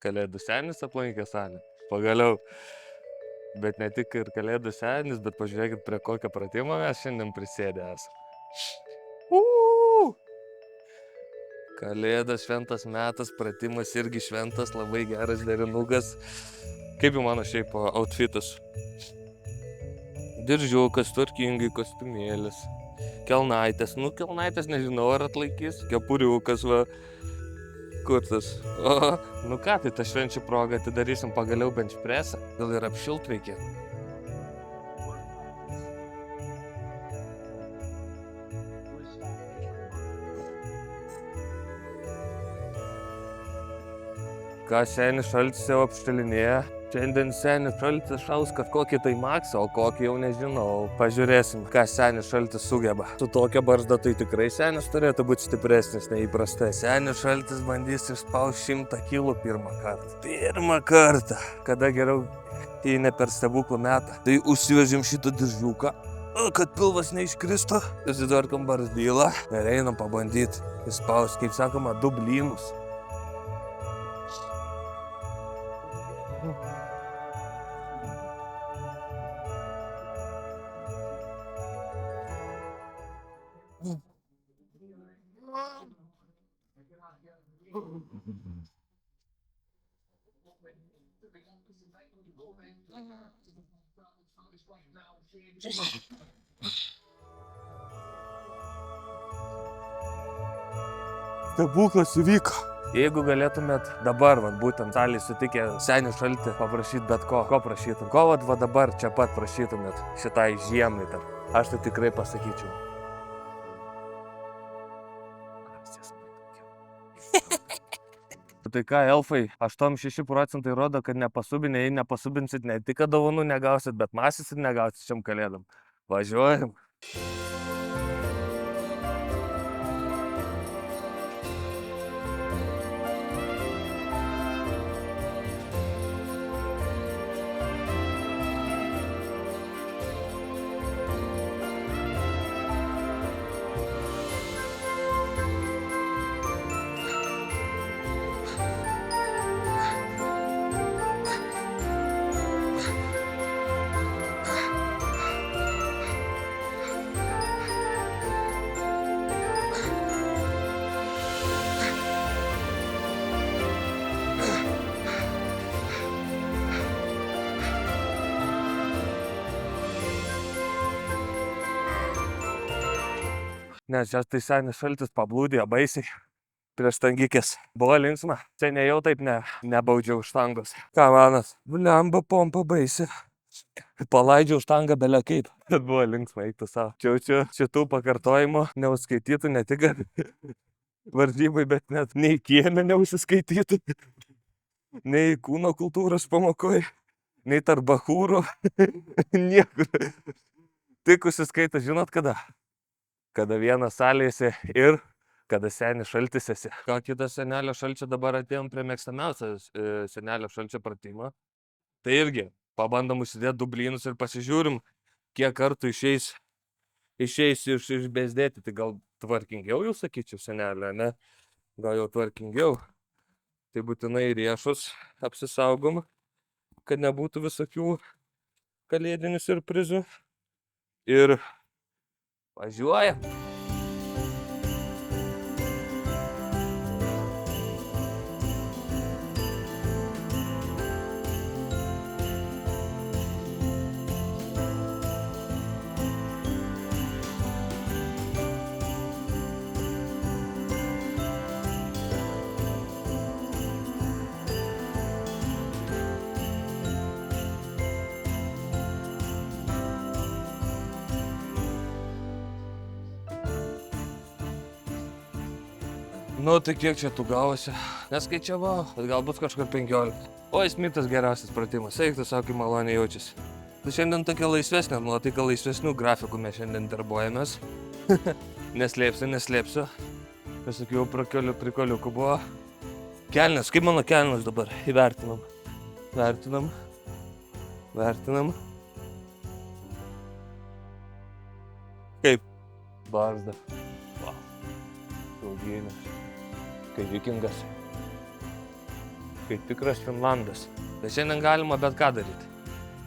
Kalėdų senis aplankė salę. Pagaliau. Bet ne tik ir kalėdų senis, bet pažiūrėkit, prie kokio pratimo mes šiandien prisėdę esame. Kalėdas šventas metas, pratimas irgi šventas, labai geras derinukas. Kaip jau mano šiaip outfitas? Diržiukas, tvarkingai, kostiumėlis, kelnaitės. Nu, kelnaitės nežinau, ar atlaikys. Kepuriukas, va. Kur tas? O, nu ką, tai tą švenčių progą atidarysim pagaliau bench pressą. Gal ir apšilt reikėtų. Ką senis šaltis jau apštilinėja. Šiandien senis šaltis šaus kažkokį tai maksą, o kokį jau nežinau. Pažiūrėsim, ką senis šaltis sugeba. Su tokia barzda tai tikrai senis turėtų būti stipresnis nei įprastai. Senis šaltis bandys išspausti 100 kilų pirmą kartą. Pirmą kartą. Kada geriau, jei ne per stebuklų metą. Tai užsivežim šitą diržiuką, kad pilvas neiškristų. Susidvarkom barzdylą ir einam pabandyti išspausti, kaip sakoma, 2 blynus. Stebuklas įvyko. Jeigu galėtumėt dabar, būtent salėje sutikę senį šaltį, paprašyti bet ko prašytum. Ko va dabar čia pat prašytumėt šitai žiemai dar. Aš tai tikrai pasakyčiau. Tai ką, elfai, 86% rodo, kad nepasubinė, jei nepasubinsit, ne tik kad dovanų negausit, bet masysit negausit šiam kalėdam. Važiuojam. Nes čia tai senis šaltis pablūdėjo baisiai prieš stangikės. Buvo linksma. Seniai jau taip nebaudžiau štangos. Ką manas? Blemba pompa baisi. Palaidžiau štangą belia kaip. Bet buvo linksma, eiktų savo. Čia šitų pakartojimų neužskaitytų ne tik varžybai, bet net nei kieme neužsiskaitytų. Nei kūno kultūros pamokoj. Nei tarp bachūrų. Niekur. Tik užsiskaita, žinot kada? Kada vienas salėsi ir kada senis šaltis esi. Ką kitą senelio šalčio dabar atėjom prie mėgstamiausio senelio šalčio pratimo. Tai irgi pabandom užsidėti 2 blynus ir pasižiūrim, kiek kartų išeis išbezdėti. Tai gal tvarkingiau jau sakyčiau senelio, ne? Gal jau tvarkingiau. Tai būtinai riešus apsisaugom, kad nebūtų visokių kalėdinių siurprizų. Ir važiuojam. Nu, tai kiek čia tų gavosi? Neskaičiavau, bet galbūt kažkur 15. O Smithas geriausias pratimas, eiktų, sakai, maloniai jaučiasi. Tai šiandien tokia laisvesnė nuotaika, laisvesnių grafikų mes šiandien darbuojamės. Neslėpsiu. Pasakiau, prikoliukų buvo. Kelnes, kaip mano kelnes dabar? Įvertinam. Vertinam. Kaip? Barzda. Ilginis. Kai vikingas. kaip tikras Finlandas. Bet šiandien galima bet ką daryti.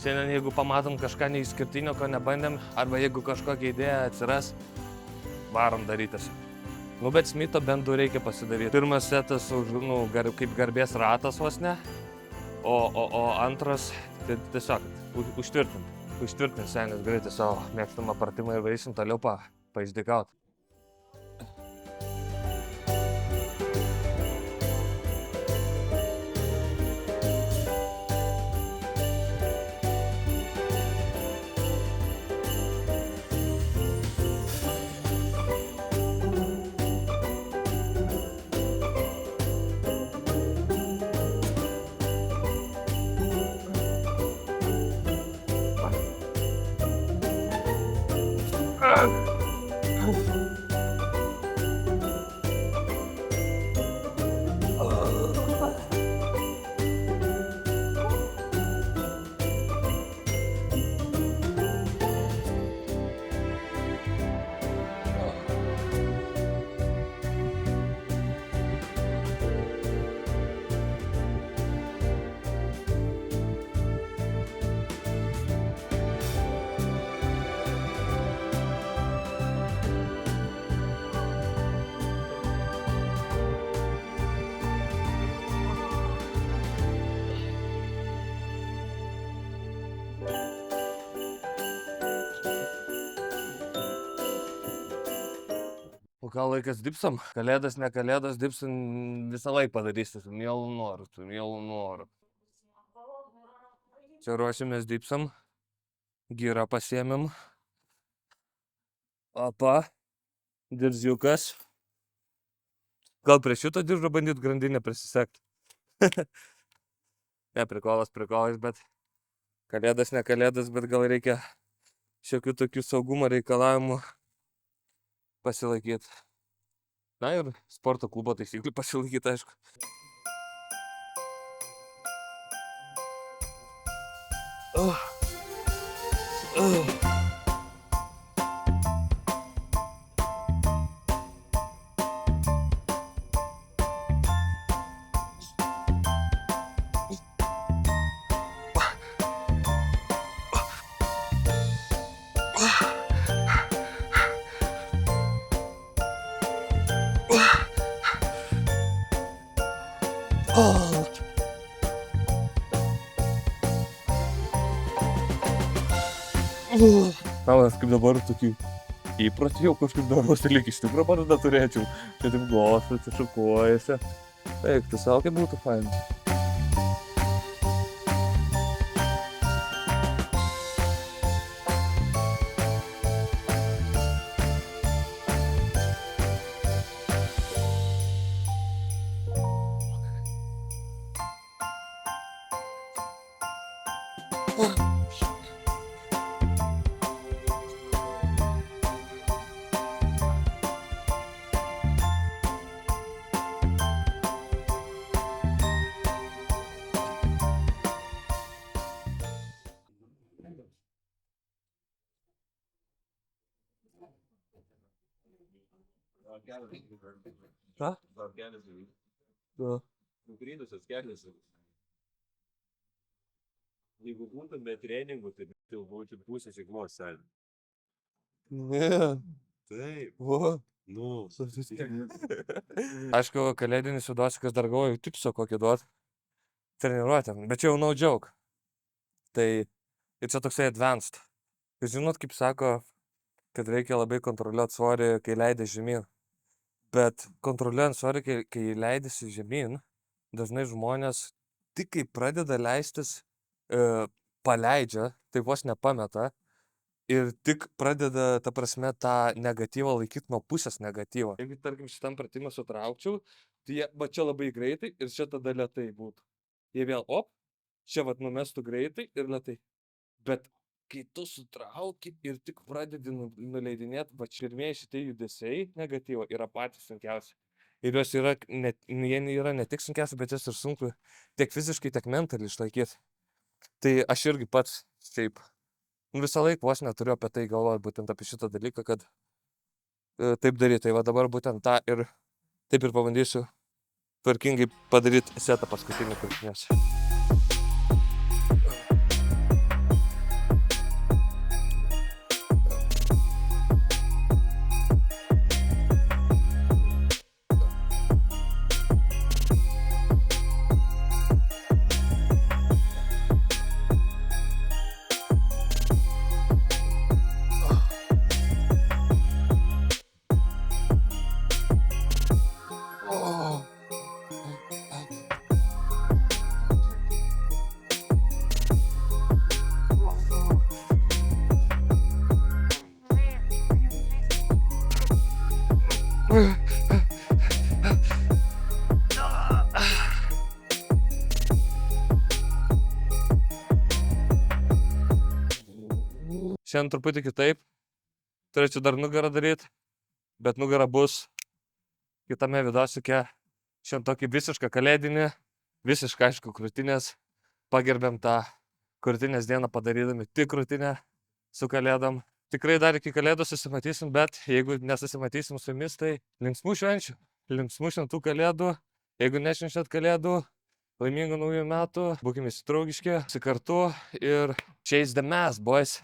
Šiandien jeigu pamatom kažką neišskirtinio, ko nebandėm, arba jeigu kažkokia idėja atsiras, varom darytis. Nu, bet Smito bent 2 reikia pasidaryti. Pirmas setas kaip garbės ratas vos ne, o antras tai tiesiog užtvirtint senis greitai savo mėgstamą pratimą ir varysim toliau paišdikaut. O gal laikas dipsam? Kalėdas, ne kalėdas, dipsam visą laiką padarysi, su mielu noru. Čia ruošiamės dipsam, gyrą pasiėmėm. Opa, dirziukas. Gal prie šito diržo bandyt grandinę prisisegt? Ne, prikolas, bet kalėdas, ne kalėdas, bet gal reikia šiokių tokių saugumo reikalavimų pasilaikyti. Na ir sporto klubo taisyklių pasilaikyti, aišku. Tavas kaip dabar tokį įprotį jau kažkaip darosi, lyg iš tikrųjų pats turėčiau. Čia taip glostas, atsišukuojasi. Eik, tu savo kaip būtų fainai. Ką? Nukrynusios kelias. Jeigu būtum be treningų, tai būtų pusė šikmos salė. Ne. Taip. O. Nu. Aišku, kalėdinis vidosikas dar galvoju tipso kokį duot treniruotėm, bet čia jau no joke. Tai ir čia toksai advanced. Jūs žinot, kaip sako, kad reikia labai kontroliuoti svorį, kai leidai žemyn. Bet kontroliuojant svorį, kai leidėsi žemyn, dažnai žmonės tik kai pradeda leistis, paleidžia, tai vos nepameta ir tik pradeda, ta prasme, tą negatyvą laikyti nuo pusės negatyvą. Jeigu, tarkim, šitam pratimą sutraukčiau, tai jie va čia labai greitai ir čia tada lėtai būtų. Jie vėl, čia vat numestų greitai ir lėtai. Bet kai tu sutrauki ir tik pradedi nuleidinėti, va pirmieji šitie judesiai negatyvo yra patys sunkiausi. Ir jie yra ne tik sunkiausi, bet jas ir sunku tiek fiziškai, tiek mentaliai išlaikyti. Tai aš irgi pats šiaip visą laiką vos neturiu apie tai galvoti, būtent apie šitą dalyką, kad taip daryti. Tai va dabar būtent tą ir taip ir pabandysiu tvarkingai padaryti setą paskutinį krūtinės. Šiandien truputį kitaip. Turėčiau dar nugarą daryti, bet nugara bus kitame vidosike. Šiandien tokį visišką kalėdinį, visiškai aišku krūtinės. Pagerbėm tą krūtinės dieną padarydami tik krūtinę su kalėdom. Tikrai dar iki kalėdų susimatysim, bet jeigu nesusimatysim su jumis, tai linksmų švenčių. Linksmų šventų kalėdų. Jeigu nešvenčiat kalėdų, laimingų naujų metų. Būkime įsitraugiški, visi kartu ir chase the mass, boys.